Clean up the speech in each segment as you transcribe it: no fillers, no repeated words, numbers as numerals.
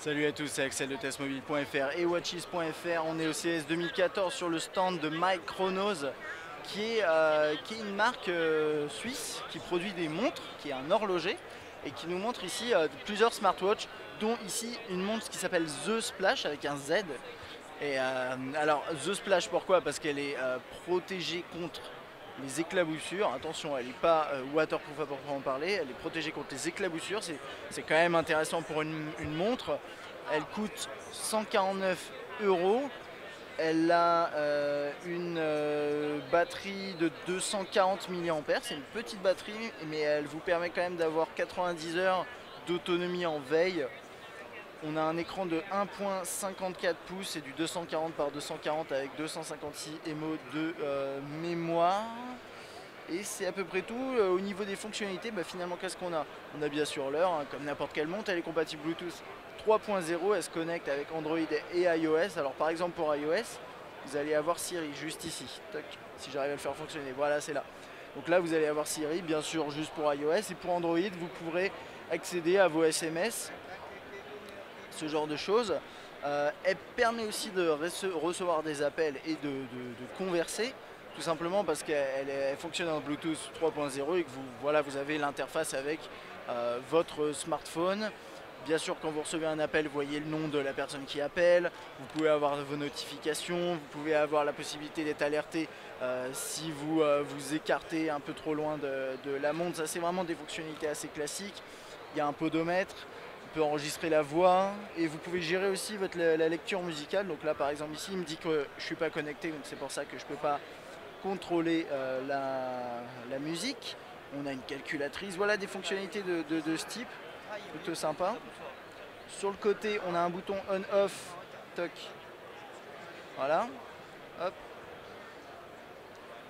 Salut à tous, c'est Axel de testmobile.fr et watches.fr. On est au CES 2014 sur le stand de Mike Chronos, qui est une marque suisse qui produit des montres, qui est un horloger et qui nous montre ici plusieurs smartwatches, dont ici une montre qui s'appelle The Splash avec un Z. Et alors The Splash, pourquoi? Parce qu'elle est protégée contre les éclaboussures. Attention, elle n'est pas waterproof à proprement parler, elle est protégée contre les éclaboussures. C'est quand même intéressant pour une montre. Elle coûte 149 euros. Elle a une batterie de 240 mAh. C'est une petite batterie, mais elle vous permet quand même d'avoir 90 heures d'autonomie en veille. On a un écran de 1.54 pouces et du 240 par 240 avec 256 MO de mémoire. Et c'est à peu près tout. Au niveau des fonctionnalités, finalement, qu'est-ce qu'on a? On a bien sûr l'heure, hein, comme n'importe quelle montre. Elle est compatible Bluetooth 3.0. Elle se connecte avec Android et iOS. Alors par exemple pour iOS, vous allez avoir Siri juste ici. Toc, si j'arrive à le faire fonctionner. Voilà, c'est là. Donc là, vous allez avoir Siri, bien sûr, juste pour iOS. Et pour Android, vous pourrez accéder à vos SMS, ce genre de choses. Elle permet aussi de recevoir des appels et de converser, tout simplement parce qu'elle fonctionne en Bluetooth 3.0 et que vous avez l'interface avec votre smartphone. Bien sûr, quand vous recevez un appel, vous voyez le nom de la personne qui appelle, vous pouvez avoir vos notifications, vous pouvez avoir la possibilité d'être alerté si vous vous écartez un peu trop loin de la montre. Ça, c'est vraiment des fonctionnalités assez classiques. Il y a un podomètre, on peut enregistrer la voix et vous pouvez gérer aussi la lecture musicale. Donc là, par exemple, ici, il me dit que je ne suis pas connecté, donc c'est pour ça que je ne peux pas contrôler la musique. On a une calculatrice, voilà des fonctionnalités de ce type, plutôt sympa. Sur le côté, on a un bouton on-off, toc, voilà, hop.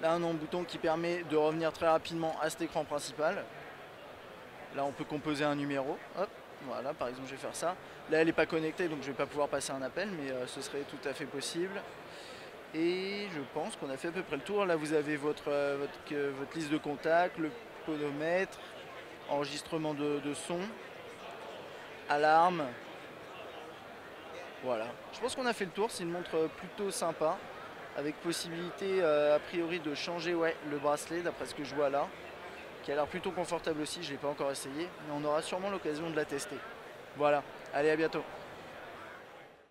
Là, on a un bouton qui permet de revenir très rapidement à cet écran principal. Là, on peut composer un numéro, hop, voilà, par exemple, je vais faire ça. Là, elle n'est pas connectée, donc je ne vais pas pouvoir passer un appel, mais ce serait tout à fait possible. Et je pense qu'on a fait à peu près le tour. Là, vous avez votre liste de contacts, le podomètre, enregistrement de son, alarme. Voilà. Je pense qu'on a fait le tour. C'est une montre plutôt sympa, avec possibilité a priori de changer le bracelet, d'après ce que je vois là, qui a l'air plutôt confortable aussi. Je ne l'ai pas encore essayé, mais on aura sûrement l'occasion de la tester. Voilà. Allez, à bientôt.